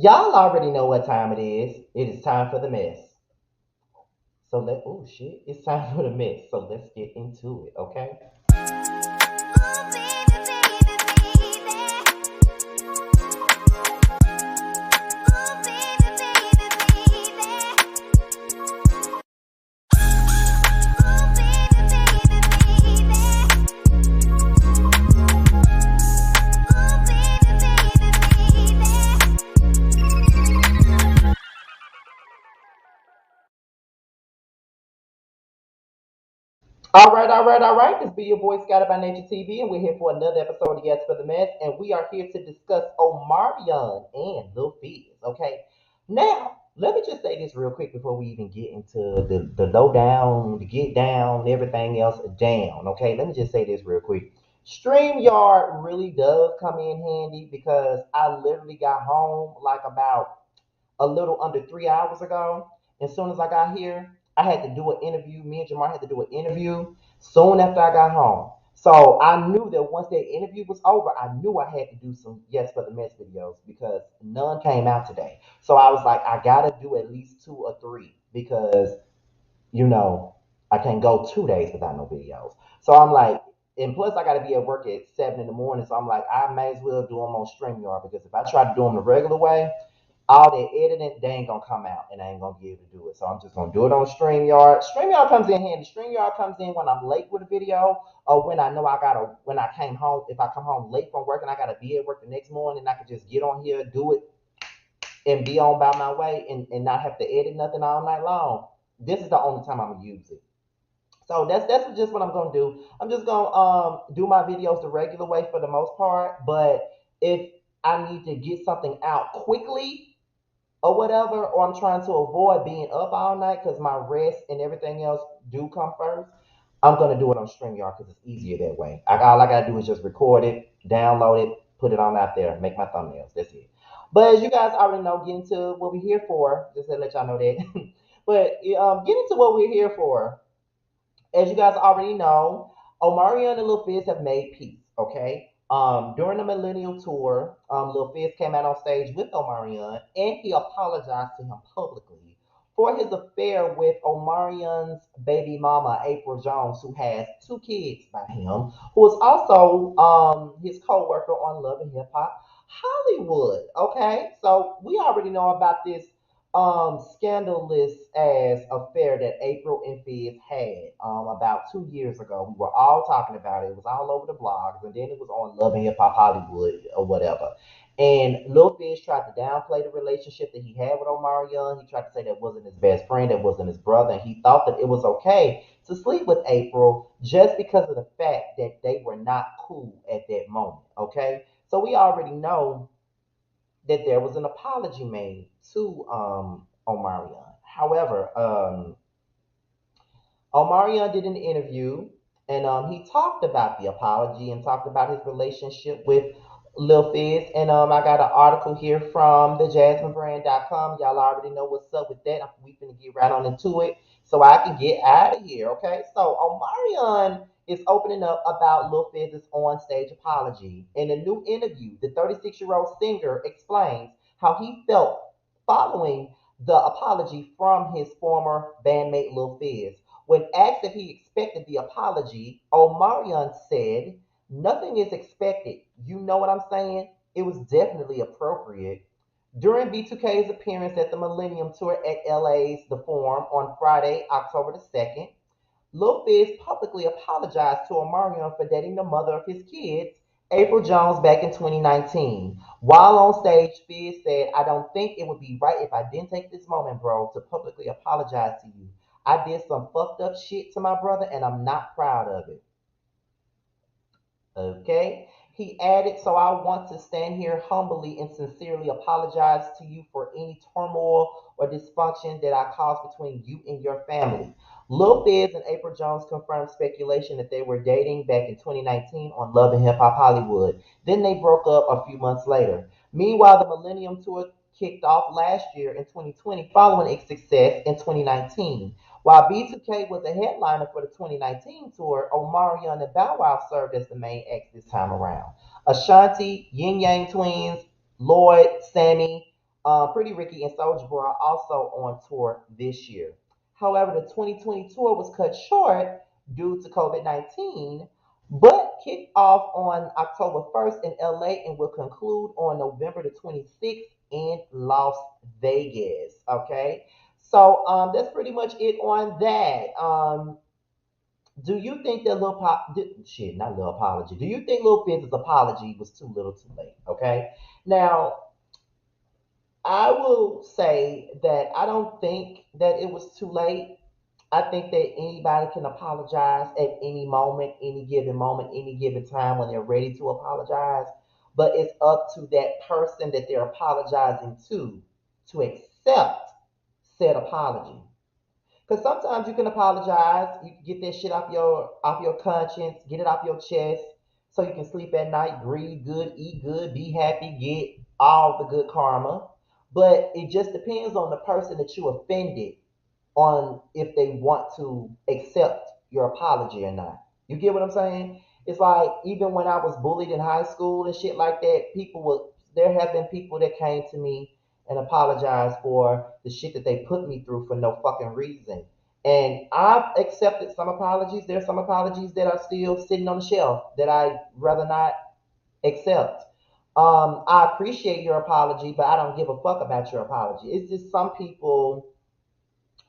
Y'all already know what time it is. It is time for the mess. So oh shit, it's time for the mess. So let's get into it, okay? All right. This be your boy Scotted by Nature TV, and we're here for another episode of Yes for the Mess, and we are here to discuss Omarion and Lil Fizz. Okay, now let me just say this real quick before we even get into the lowdown, the get down, and everything else down. Okay, let me just say this real quick. StreamYard really does come in handy because I literally got home like about a little under 3 hours ago. As soon as I got here, I had to do an interview. Me and Jamar had to do an interview soon after I got home. So I knew that once that interview was over, I knew I had to do some Yes for the Mess videos because none came out today. So I was like, I gotta do at least two or three because you know I can't go 2 days without no videos. So I'm like, and plus I gotta be at work at 7 in the morning. So I'm like, I may as well do them on StreamYard because if I try to do them the regular way, all that editing, they ain't gonna come out and I ain't gonna be able to do it. So I'm just gonna do it on StreamYard. StreamYard comes in handy. StreamYard comes in when I'm late with a video or when I know when I came home, if I come home late from work and I gotta be at work the next morning, I can just get on here, do it, and be on by my way and not have to edit nothing all night long. This is the only time I'm gonna use it. So that's just what I'm gonna do. I'm just gonna do my videos the regular way for the most part. But if I need to get something out quickly, or whatever, or I'm trying to avoid being up all night because my rest and everything else do come first, I'm gonna do it on StreamYard because it's easier that way. All I gotta do is just record it, download it, put it on out there, make my thumbnails. That's it. But as you guys already know, get into what we're here for. Just to let y'all know that. But get into what we're here for. As you guys already know, Omarion and Lil Fizz have made peace. Okay. During the Millennial Tour, Lil Fizz came out on stage with Omarion, and he apologized to him publicly for his affair with Omarion's baby mama, April Jones, who has two kids by him, who is also his co-worker on Love and Hip Hop Hollywood. Okay, so we already know about this scandalous as affair that April and Fizz had about 2 years ago. We were all talking about it. It was all over the blogs, and then it was on Love and Hip Hop Hollywood or whatever. And Lil Fizz tried to downplay the relationship that he had with Omarion. He tried to say that wasn't his best friend, that wasn't his brother, and he thought that it was okay to sleep with April just because of the fact that they were not cool at that moment. Okay, so we already know that there was an apology made to Omarion. However, Omarion did an interview and he talked about the apology and talked about his relationship with Lil Fizz. And I got an article here from the jasminebrand.com. Y'all already know what's up with that. We finna get right on into it so I can get out of here, okay? So Omarion is opening up about Lil Fizz's on-stage apology. In a new interview, the 36-year-old singer explains how he felt following the apology from his former bandmate Lil Fizz. When asked if he expected the apology, Omarion said, "Nothing is expected. You know what I'm saying? It was definitely appropriate." During B2K's appearance at the Millennium Tour at LA's The Forum on Friday, October the 2nd, Lil Fizz publicly apologized to Omarion for dating the mother of his kids, April Jones, back in 2019. While on stage, Fizz said, "I don't think it would be right if I didn't take this moment, bro, to publicly apologize to you. I did some fucked up shit to my brother and I'm not proud of it." Okay? He added, "So I want to stand here humbly and sincerely apologize to you for any turmoil or dysfunction that I caused between you and your family." Lil Fizz and April Jones confirmed speculation that they were dating back in 2019 on Love and Hip Hop Hollywood. Then they broke up a few months later. Meanwhile, the Millennium Tour kicked off last year in 2020 following its success in 2019. While B2K was a headliner for the 2019 tour, Omarion and Bow Wow served as the main acts this time around. Ashanti, Yin Yang Twins, Lloyd, Sammy, Pretty Ricky and Soulja Boy are also on tour this year. However, the 2020 tour was cut short due to COVID-19, but kicked off on October 1st in LA and will conclude on November the 26th in Las Vegas. Okay, so that's pretty much it on that. Do you think that shit, not Lil Apology? Do you think Lil Fizz's apology was too little, too late? Okay, now I will say that I don't think that it was too late. I think that anybody can apologize at any moment, any given time when they're ready to apologize. But it's up to that person that they're apologizing to accept said apology. Because sometimes you can apologize, you can get that shit off your conscience, get it off your chest, so you can sleep at night, breathe good, eat good, be happy, get all the good karma. But it just depends on the person that you offended on if they want to accept your apology or not. You get what I'm saying? It's like even when I was bullied in high school and shit like that, there have been people that came to me and apologized for the shit that they put me through for no fucking reason. And I've accepted some apologies. There's some apologies that are still sitting on the shelf that I rather not accept. I appreciate your apology, but I don't give a fuck about your apology. It's just some people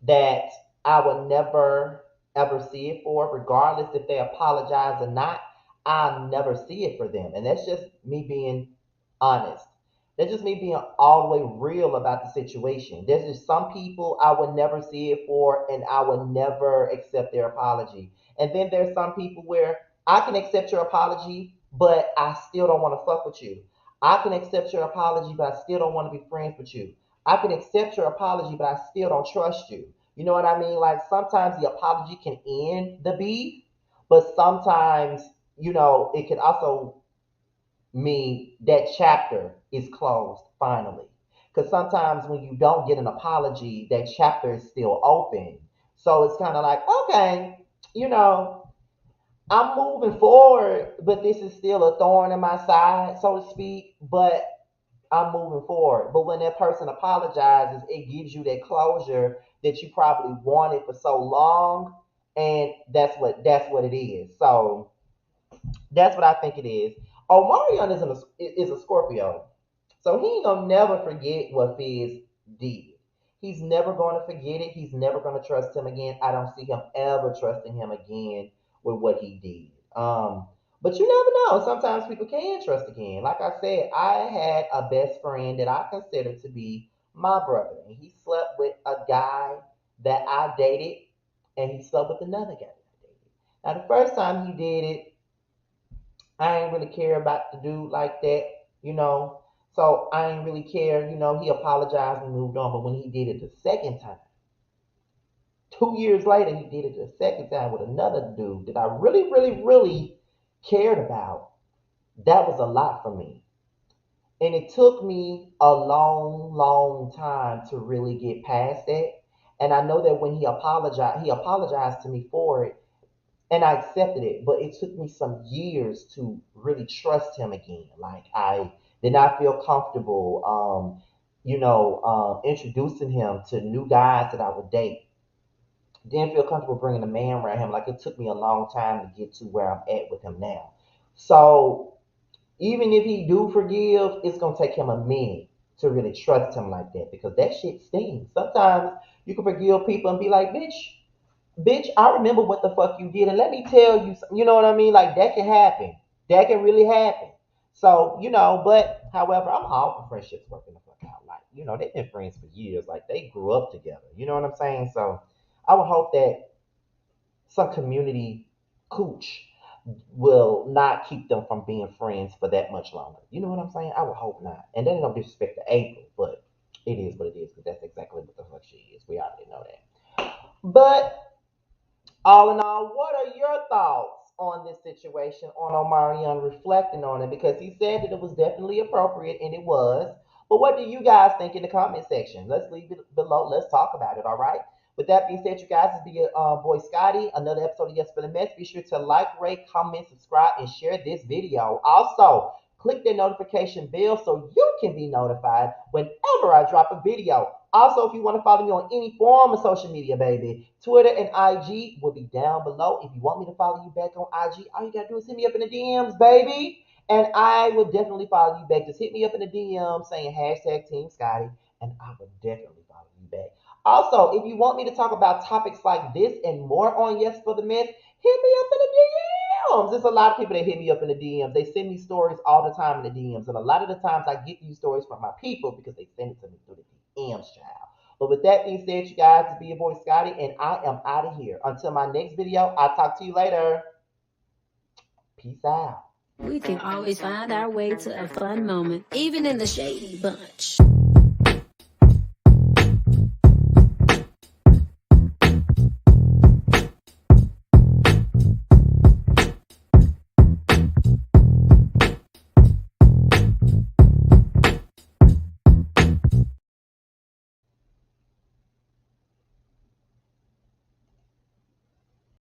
that I would never ever see it for, regardless if they apologize or not. I never see it for them. And that's just me being honest. That's just me being all the way real about the situation. There's just some people I would never see it for, and I would never accept their apology. And then there's some people where I can accept your apology, but I still don't want to fuck with you. I can accept your apology, but I still don't want to be friends with you. I can accept your apology, but I still don't trust you. You know what I mean? Like sometimes the apology can end the beef, but sometimes, it can also mean that chapter is closed finally. Because sometimes when you don't get an apology, that chapter is still open. So it's kind of like, okay, you know, I'm moving forward, but this is still a thorn in my side, so to speak. But I'm moving forward. But when that person apologizes, it gives you that closure that you probably wanted for so long, and that's what it is. So that's what I think it is. Omarion is a Scorpio, so he ain't gonna never forget what Fizz did. He's never going to forget it. He's never going to trust him again. I don't see him ever trusting him again with what he did. But you never know. Sometimes people can trust again. Like I said, I had a best friend that I considered to be my brother, and he slept with a guy that I dated, and he slept with another guy that I dated. Now, the first time he did it, I ain't really care about the dude like that, you know. So I ain't really care, he apologized and moved on. But when he did it the second time, 2 years later, he did it the second time with another dude that I really, really, really cared about. That was a lot for me. And it took me a long, long time to really get past that. And I know that when he apologized to me for it, and I accepted it. But it took me some years to really trust him again. Like I did not feel comfortable, introducing him to new guys that I would date. Didn't feel comfortable bringing a man around him. Like it took me a long time to get to where I'm at with him now. So even if he do forgive, it's gonna take him a minute to really trust him like that because that shit stings. Sometimes you can forgive people and be like, bitch, I remember what the fuck you did, and let me tell you, you know what I mean? Like that can happen. That can really happen. So, but however, I'm all for friendships working the fuck out. Like, they've been friends for years. Like they grew up together. You know what I'm saying? So I would hope that some community cooch will not keep them from being friends for that much longer. You know what I'm saying? I would hope not. And then no disrespect to April, but it is what it is because that's exactly what the fuck she is. We already know that. But all in all, what are your thoughts on this situation, on Omarion reflecting on it? Because he said that it was definitely appropriate, and it was. But what do you guys think in the comment section? Let's leave it below. Let's talk about it, all right? With that being said, you guys, this be your boy Scotty. Another episode of Yes for the Mess. Be sure to like, rate, comment, subscribe, and share this video. Also, click the notification bell so you can be notified whenever whenever I drop a video. Also, if you want to follow me on any form of social media, baby, Twitter and IG will be down below. If you want me to follow you back on IG, all you gotta do is hit me up in the DMs, baby. And I will definitely follow you back. Just hit me up in the DM saying hashtag Team Scotty, and I will definitely follow you back. Also, if you want me to talk about topics like this and more on Yes for the Mess, hit me up in the DMs. There's a lot of people that hit me up in the DMs. They send me stories all the time in the DMs. And a lot of the times I get these stories from my people because they send it to me through the DMs, child. But with that being said, you guys, it's be your boy Scotty, and I am out of here. Until my next video, I'll talk to you later. Peace out. We can always find our way to a fun moment, even in the shady bunch.